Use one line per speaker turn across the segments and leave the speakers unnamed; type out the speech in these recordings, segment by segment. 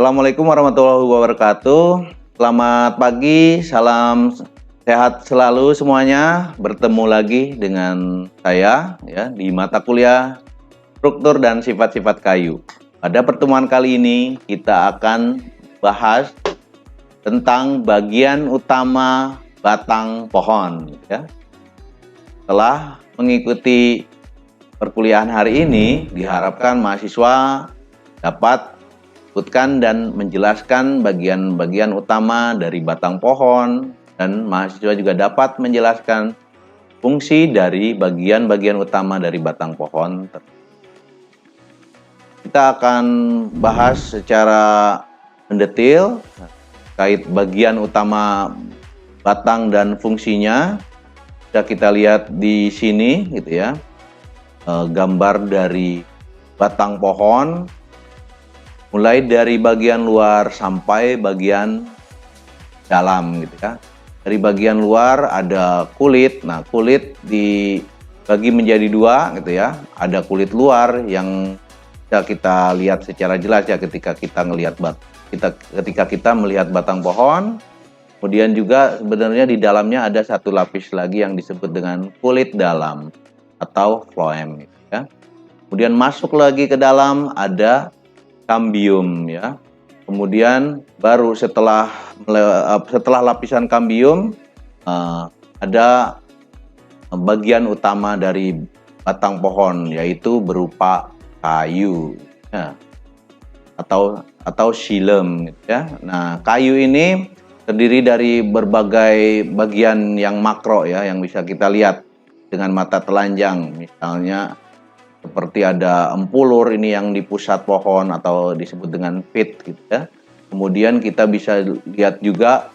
Assalamualaikum warahmatullahi wabarakatuh. Selamat pagi, salam sehat selalu semuanya. Bertemu lagi dengan saya ya di mata kuliah struktur dan sifat-sifat kayu. Pada pertemuan kali ini kita akan bahas tentang bagian utama batang pohon ya. Setelah mengikuti perkuliahan hari ini, diharapkan mahasiswa dapat sebutkan dan menjelaskan bagian-bagian utama dari batang pohon, dan mahasiswa juga dapat menjelaskan fungsi dari bagian-bagian utama dari batang pohon. Kita akan bahas secara mendetail terkait bagian utama batang dan fungsinya. Bisa kita lihat di sini gitu ya, gambar dari batang pohon mulai dari bagian luar sampai bagian dalam gitu ya. Dari bagian luar ada kulit. Nah, kulit dibagi menjadi dua gitu ya. Ada kulit luar yang bisa kita lihat secara jelas ya ketika kita melihat batang pohon. Kemudian juga sebenarnya di dalamnya ada satu lapis lagi yang disebut dengan kulit dalam atau phloem gitu ya. Kemudian masuk lagi ke dalam ada kambium ya. Kemudian baru setelah lapisan kambium ada bagian utama dari batang pohon, yaitu berupa kayu ya, atau xilem gitu ya. Nah, kayu ini terdiri dari berbagai bagian yang makro ya, yang bisa kita lihat dengan mata telanjang. Misalnya seperti ada empulur ini yang di pusat pohon atau disebut dengan pit gitu ya. Kemudian kita bisa lihat juga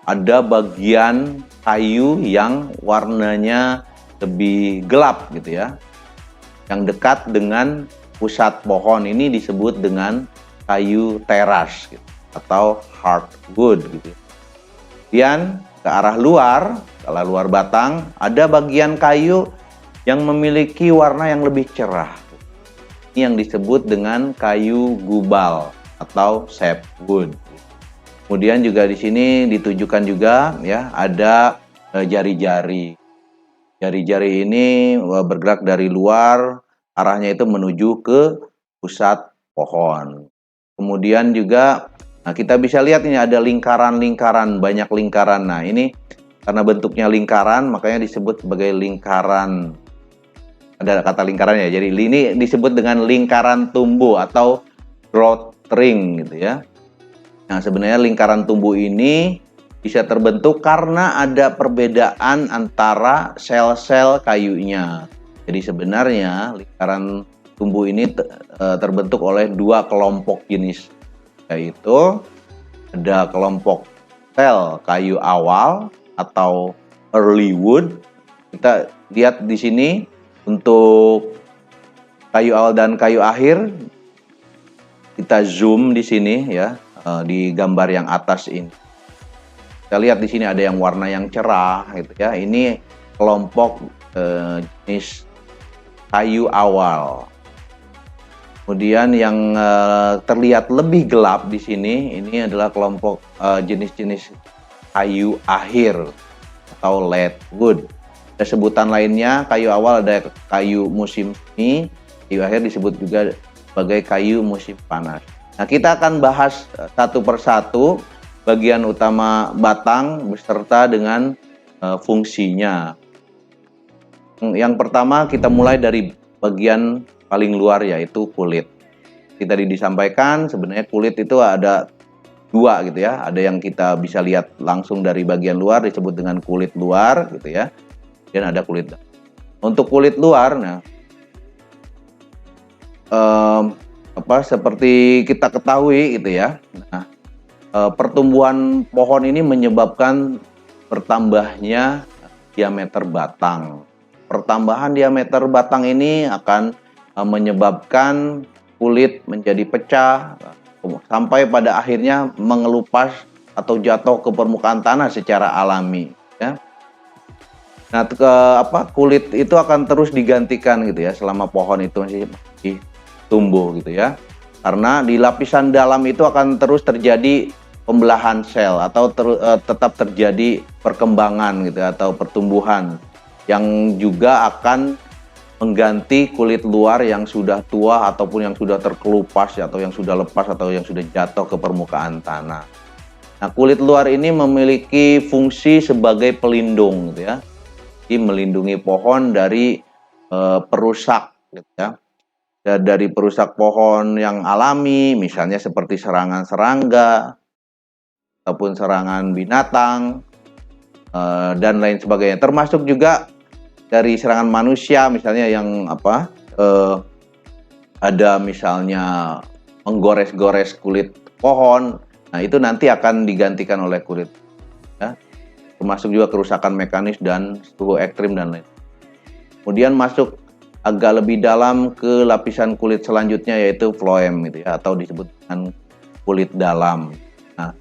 ada bagian kayu yang warnanya lebih gelap gitu ya. Yang dekat dengan pusat pohon ini disebut dengan kayu teras gitu, atau hardwood gitu. Kemudian ke arah luar batang ada bagian kayu yang memiliki warna yang lebih cerah. Ini yang disebut dengan kayu gubal atau sapwood. Kemudian juga di sini ditujukan juga ya ada jari-jari. Jari-jari ini bergerak dari luar, arahnya itu menuju ke pusat pohon. Kemudian juga kita bisa lihat ini ada lingkaran-lingkaran, banyak lingkaran. Nah, ini karena bentuknya lingkaran makanya disebut sebagai lingkaran. Ada kata lingkaran ya, jadi ini disebut dengan lingkaran tumbuh atau growth ring gitu ya. Nah, sebenarnya lingkaran tumbuh ini bisa terbentuk karena ada perbedaan antara sel-sel kayunya. Jadi sebenarnya lingkaran tumbuh ini terbentuk oleh dua kelompok jenis, yaitu ada kelompok sel kayu awal atau early wood. Kita lihat di sini untuk kayu awal dan kayu akhir, kita zoom di sini ya, di gambar yang atas ini. Kita lihat di sini ada yang warna yang cerah gitu ya. Ini kelompok jenis kayu awal. Kemudian yang terlihat lebih gelap di sini, ini adalah kelompok jenis-jenis kayu akhir atau late wood. Ada sebutan lainnya, kayu awal ada kayu musim semi, kayu akhir disebut juga sebagai kayu musim panas. Nah, kita akan bahas satu persatu bagian utama batang beserta dengan fungsinya. Yang pertama kita mulai dari bagian paling luar, yaitu kulit. Seperti tadi disampaikan, sebenarnya kulit itu ada dua gitu ya. Ada yang kita bisa lihat langsung dari bagian luar disebut dengan kulit luar gitu ya. Dan ada kulit dalam. Untuk kulit luar, nah, seperti kita ketahui gitu ya. Nah, pertumbuhan pohon ini menyebabkan bertambahnya diameter batang. Pertambahan diameter batang ini akan menyebabkan kulit menjadi pecah sampai pada akhirnya mengelupas atau jatuh ke permukaan tanah secara alami ya. Nah, kulit itu akan terus digantikan gitu ya selama pohon itu masih tumbuh gitu ya. Karena di lapisan dalam itu akan terus terjadi pembelahan sel atau tetap terjadi perkembangan gitu atau pertumbuhan yang juga akan mengganti kulit luar yang sudah tua ataupun yang sudah terkelupas atau yang sudah lepas atau yang sudah jatuh ke permukaan tanah. Nah, kulit luar ini memiliki fungsi sebagai pelindung gitu ya. Jadi melindungi pohon dari perusak gitu ya. Dari perusak pohon yang alami, misalnya seperti serangan serangga ataupun serangan binatang dan lain sebagainya. Termasuk juga dari serangan manusia, misalnya yang ada misalnya menggores-gores kulit pohon. Nah, itu nanti akan digantikan oleh kulit ya. Termasuk juga kerusakan mekanis dan suhu ekstrim dan lain. Kemudian masuk agak lebih dalam ke lapisan kulit selanjutnya yaitu floem gitu ya, atau disebut dengan kulit dalam. Nah,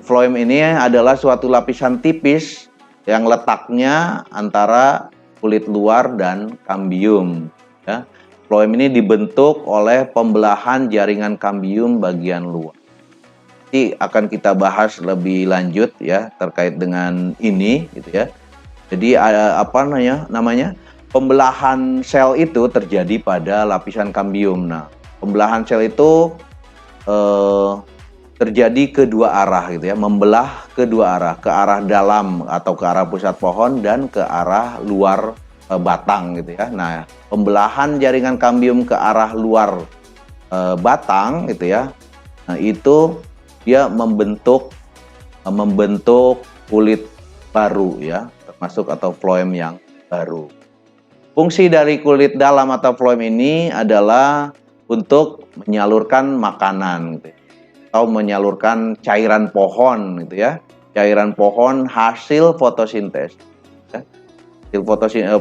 floem ini adalah suatu lapisan tipis yang letaknya antara kulit luar dan kambium ya. Floem ini dibentuk oleh pembelahan jaringan kambium bagian luar. Nanti akan kita bahas lebih lanjut ya terkait dengan ini gitu ya. Jadi namanya pembelahan sel itu terjadi pada lapisan kambium. Nah, pembelahan sel itu terjadi kedua arah gitu ya, membelah kedua arah, ke arah dalam atau ke arah pusat pohon dan ke arah luar batang gitu ya. Nah, pembelahan jaringan kambium ke arah luar batang gitu ya. Nah, itu dia membentuk kulit baru ya, termasuk atau floem yang baru. Fungsi dari kulit dalam atau floem ini adalah untuk menyalurkan makanan gitu ya, atau menyalurkan cairan pohon gitu ya. Cairan pohon hasil fotosintesis ya.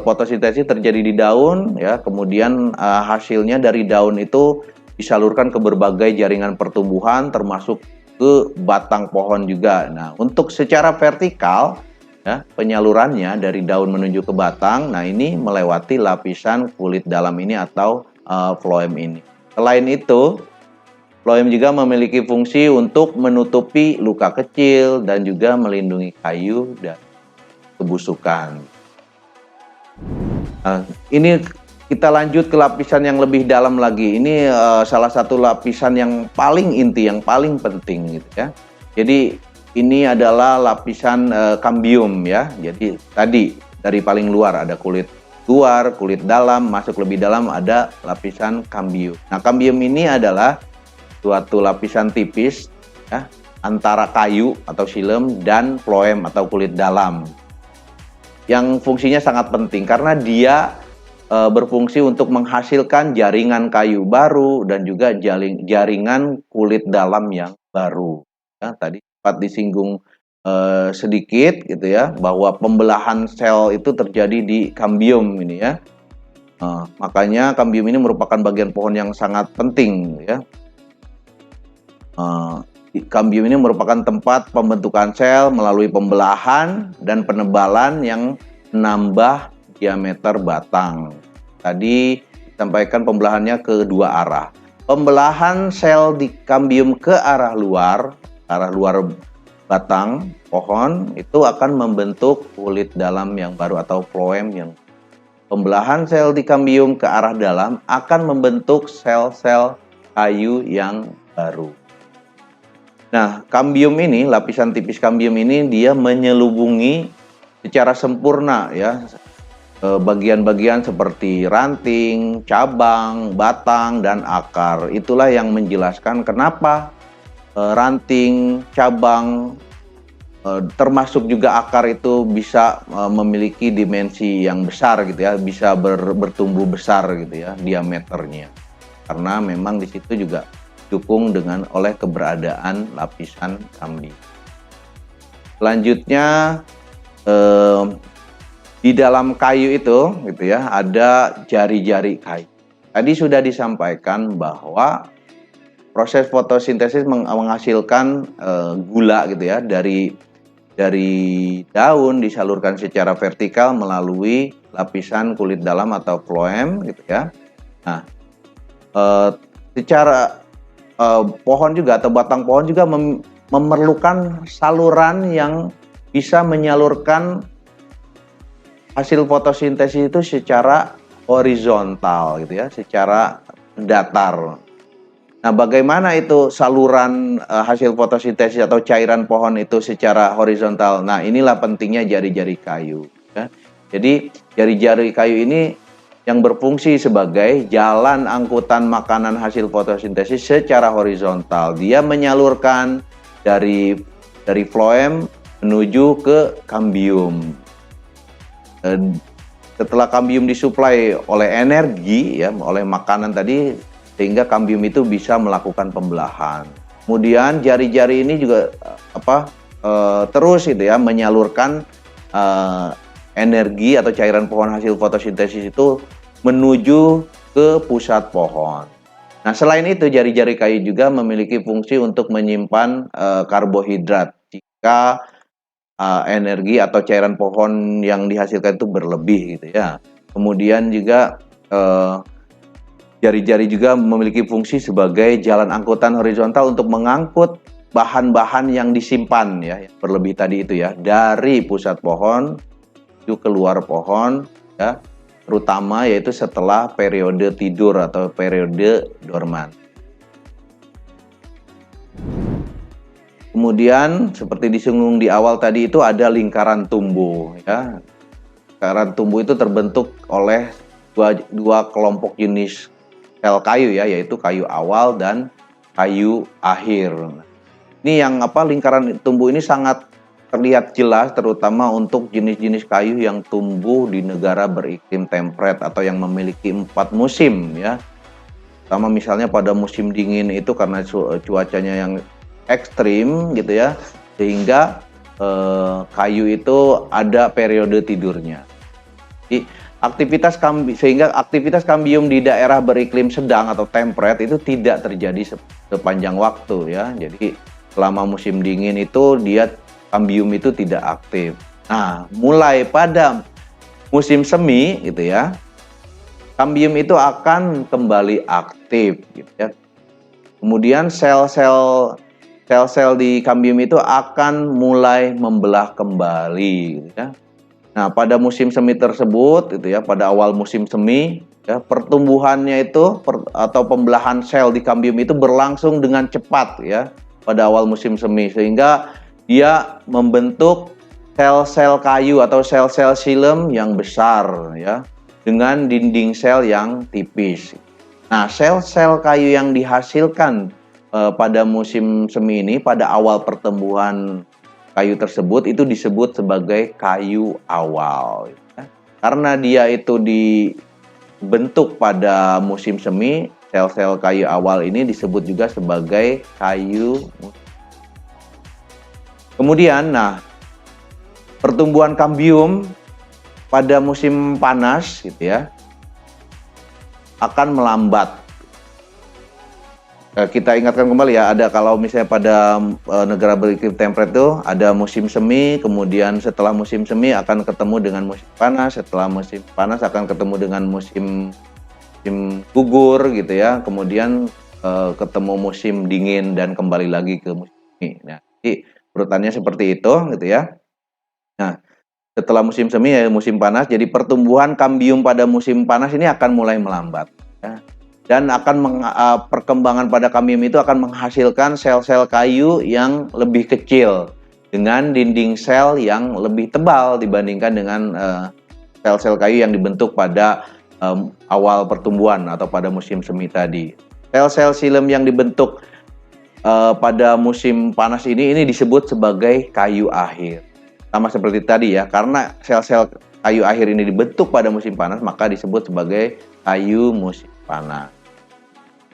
Fotosintesis terjadi di daun ya, kemudian hasilnya dari daun itu disalurkan ke berbagai jaringan pertumbuhan termasuk ke batang pohon juga. Nah, untuk secara vertikal ya, penyalurannya dari daun menuju ke batang, nah ini melewati lapisan kulit dalam ini atau floem ini. Selain itu, floem juga memiliki fungsi untuk menutupi luka kecil dan juga melindungi kayu dan kebusukan. Nah, ini kita lanjut ke lapisan yang lebih dalam lagi. Ini salah satu lapisan yang paling inti, yang paling penting gitu ya. Jadi ini adalah lapisan kambium ya. Jadi tadi dari paling luar ada kulit luar, kulit dalam, masuk lebih dalam ada lapisan kambium. Nah, kambium ini adalah suatu lapisan tipis ya, antara kayu atau xilem dan floem atau kulit dalam. Yang fungsinya sangat penting karena dia berfungsi untuk menghasilkan jaringan kayu baru dan juga jaringan kulit dalam yang baru. Ya, tadi sempat disinggung sedikit gitu ya, bahwa pembelahan sel itu terjadi di kambium ini ya. Makanya kambium ini merupakan bagian pohon yang sangat penting ya. Kambium ini merupakan tempat pembentukan sel melalui pembelahan dan penebalan yang menambah diameter batang. Tadi disampaikan pembelahannya ke dua arah. Pembelahan sel di kambium ke arah luar batang pohon itu akan membentuk kulit dalam yang baru atau floem yang. Pembelahan sel di kambium ke arah dalam akan membentuk sel-sel kayu yang baru. Nah, kambium ini, lapisan tipis kambium ini dia menyelubungi secara sempurna ya bagian-bagian seperti ranting, cabang, batang, dan akar. Itulah yang menjelaskan kenapa ranting, cabang, termasuk juga akar itu bisa memiliki dimensi yang besar gitu ya, bisa bertumbuh besar gitu ya diameternya. Karena memang di situ juga didukung oleh keberadaan lapisan kambium. Selanjutnya di dalam kayu itu gitu ya ada jari-jari kayu. Tadi sudah disampaikan bahwa proses fotosintesis menghasilkan gula gitu ya dari daun disalurkan secara vertikal melalui lapisan kulit dalam atau floem gitu ya. Nah, secara pohon juga atau batang pohon juga memerlukan saluran yang bisa menyalurkan hasil fotosintesis itu secara horizontal gitu ya, secara datar. Nah, bagaimana itu saluran hasil fotosintesis atau cairan pohon itu secara horizontal? Nah, inilah pentingnya jari-jari kayu. Ya. Jadi, jari-jari kayu ini yang berfungsi sebagai jalan angkutan makanan hasil fotosintesis secara horizontal. Dia menyalurkan dari floem menuju ke kambium. Setelah kambium disuplai oleh energi ya, oleh makanan tadi, sehingga kambium itu bisa melakukan pembelahan. Kemudian jari-jari ini juga terus itu ya menyalurkan energi atau cairan pohon hasil fotosintesis itu menuju ke pusat pohon. Nah, selain itu jari-jari kayu juga memiliki fungsi untuk menyimpan karbohidrat jika energi atau cairan pohon yang dihasilkan itu berlebih gitu ya. Kemudian juga jari-jari juga memiliki fungsi sebagai jalan angkutan horizontal untuk mengangkut bahan-bahan yang disimpan ya, yang berlebih tadi itu ya, dari pusat pohon menuju keluar pohon ya, terutama yaitu setelah periode tidur atau periode dorman. Kemudian seperti disinggung di awal tadi itu ada lingkaran tumbuh ya. Lingkaran tumbuh itu terbentuk oleh dua kelompok jenis sel kayu ya, yaitu kayu awal dan kayu akhir. Ini yang lingkaran tumbuh ini sangat terlihat jelas terutama untuk jenis-jenis kayu yang tumbuh di negara beriklim temperate atau yang memiliki 4 musim ya. Sama misalnya pada musim dingin itu karena cuacanya yang ekstrim gitu ya, sehingga kayu itu ada periode tidurnya. Jadi aktivitas kambium di daerah beriklim sedang atau temperate itu tidak terjadi sepanjang waktu ya. Jadi selama musim dingin itu kambium itu tidak aktif. Nah, mulai pada musim semi gitu ya, kambium itu akan kembali aktif gitu ya. Kemudian sel-sel di kambium itu akan mulai membelah kembali gitu ya. Nah, pada musim semi tersebut gitu ya, pada awal musim semi ya, pertumbuhannya itu atau pembelahan sel di kambium itu berlangsung dengan cepat ya pada awal musim semi, sehingga dia membentuk sel-sel kayu atau sel-sel xilem yang besar ya dengan dinding sel yang tipis. Nah, sel-sel kayu yang dihasilkan pada musim semi ini, pada awal pertumbuhan kayu tersebut itu disebut sebagai kayu awal. Ya. Karena dia itu dibentuk pada musim semi, sel-sel kayu awal ini disebut juga sebagai kayu. Kemudian, pertumbuhan kambium pada musim panas gitu ya akan melambat. Kita ingatkan kembali ya, ada kalau misalnya pada negara beriklim temperate itu ada musim semi, kemudian setelah musim semi akan ketemu dengan musim panas, setelah musim panas akan ketemu dengan musim gugur gitu ya, kemudian ketemu musim dingin dan kembali lagi ke musim semi. Nah, jadi urutannya seperti itu gitu ya. Nah, setelah musim semi ya musim panas, jadi pertumbuhan kambium pada musim panas ini akan mulai melambat ya. Dan perkembangan pada kambium itu akan menghasilkan sel-sel kayu yang lebih kecil dengan dinding sel yang lebih tebal dibandingkan dengan sel-sel kayu yang dibentuk pada awal pertumbuhan atau pada musim semi tadi. Sel-sel xilem yang dibentuk pada musim panas ini disebut sebagai kayu akhir. Sama seperti tadi ya, karena sel-sel kayu akhir ini dibentuk pada musim panas, maka disebut sebagai kayu musim panas.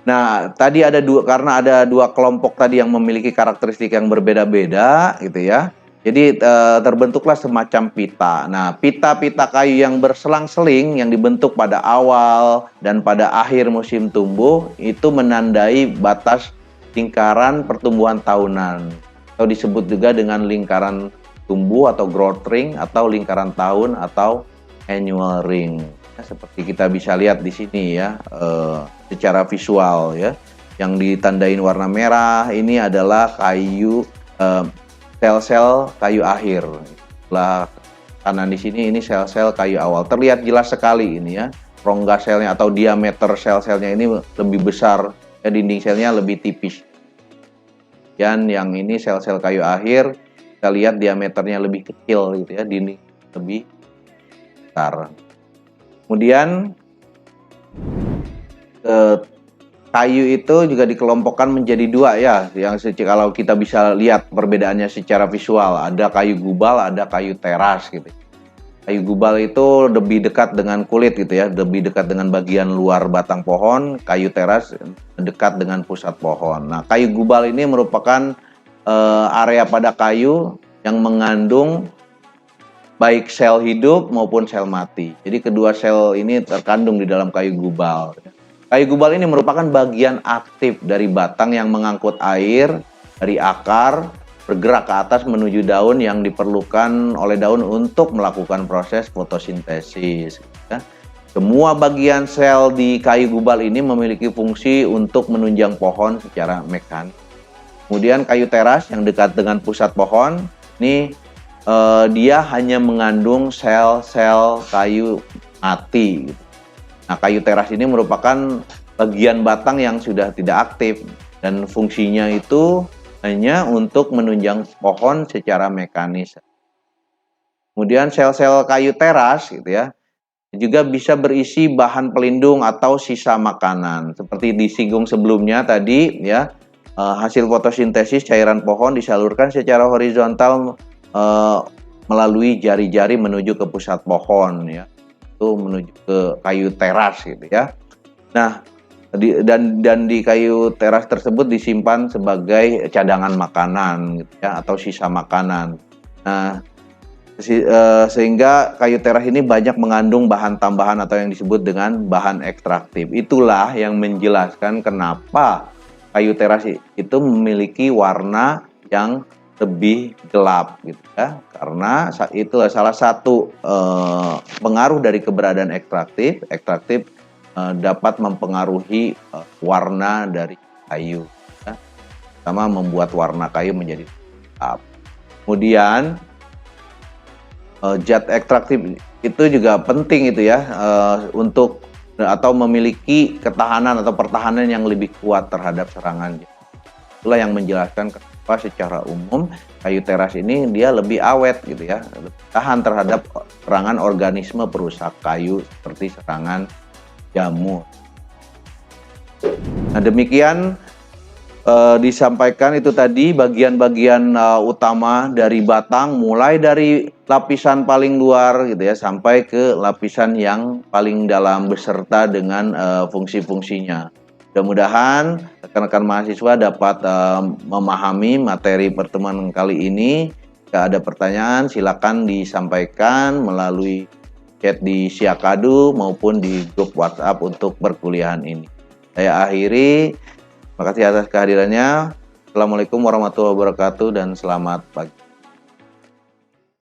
Nah, tadi karena ada dua kelompok tadi yang memiliki karakteristik yang berbeda-beda gitu ya. Jadi terbentuklah semacam pita. Nah, pita-pita kayu yang berselang-seling yang dibentuk pada awal dan pada akhir musim tumbuh itu menandai batas lingkaran pertumbuhan tahunan, atau disebut juga dengan lingkaran tumbuh atau growth ring, atau lingkaran tahun atau annual ring. Seperti kita bisa lihat di sini ya, secara visual ya. yang ditandain warna merah ini adalah kayu sel-sel kayu akhir. Sebelah kanan di sini ini sel-sel kayu awal. Terlihat jelas sekali ini ya. Rongga selnya atau diameter sel-selnya ini lebih besar, ya, dinding selnya lebih tipis. Dan yang ini sel-sel kayu akhir, kita lihat diameternya lebih kecil gitu ya, dinding lebih besar. Kemudian kayu itu juga dikelompokkan menjadi dua ya, yang kalau kita bisa lihat perbedaannya secara visual, ada kayu gubal, ada kayu teras gitu. Kayu gubal itu lebih dekat dengan kulit gitu ya, lebih dekat dengan bagian luar batang pohon. Kayu teras dekat dengan pusat pohon. Nah, kayu gubal ini merupakan area pada kayu yang mengandung baik sel hidup maupun sel mati. Jadi kedua sel ini terkandung di dalam kayu gubal. Kayu gubal ini merupakan bagian aktif dari batang yang mengangkut air dari akar, bergerak ke atas menuju daun yang diperlukan oleh daun untuk melakukan proses fotosintesis. Ya. Semua bagian sel di kayu gubal ini memiliki fungsi untuk menunjang pohon secara mekanis. Kemudian kayu teras yang dekat dengan pusat pohon, ini dia hanya mengandung sel-sel kayu mati. Nah, kayu teras ini merupakan bagian batang yang sudah tidak aktif dan fungsinya itu hanya untuk menunjang pohon secara mekanis. Kemudian sel-sel kayu teras gitu ya, juga bisa berisi bahan pelindung atau sisa makanan. Seperti disinggung sebelumnya tadi ya, hasil fotosintesis cairan pohon disalurkan secara horizontal melalui jari-jari menuju ke pusat pohon ya. Itu menuju ke kayu teras gitu ya. Nah, dan di kayu teras tersebut disimpan sebagai cadangan makanan gitu ya, atau sisa makanan. Nah, sehingga kayu teras ini banyak mengandung bahan tambahan atau yang disebut dengan bahan ekstraktif. Itulah yang menjelaskan kenapa kayu teras itu memiliki warna yang lebih gelap gitu ya, karena itulah salah satu pengaruh dari keberadaan ekstraktif dapat mempengaruhi warna dari kayu ya, sama membuat warna kayu menjadi gelap. Kemudian zat ekstraktif itu juga penting itu ya, untuk atau memiliki ketahanan atau pertahanan yang lebih kuat terhadap serangan. Itulah yang menjelaskan kenapa secara umum kayu teras ini dia lebih awet gitu ya, tahan terhadap serangan organisme perusak kayu seperti serangan jamur. Nah, demikian disampaikan itu tadi bagian-bagian utama dari batang, mulai dari lapisan paling luar gitu ya sampai ke lapisan yang paling dalam beserta dengan fungsi-fungsinya. Mudah-mudahan rekan-rekan mahasiswa dapat memahami materi pertemuan kali ini. Jika ada pertanyaan silakan disampaikan melalui chat di Siakadu maupun di grup WhatsApp untuk perkuliahan ini. Saya akhiri. Terima kasih atas kehadirannya. Assalamualaikum warahmatullahi wabarakatuh dan selamat pagi.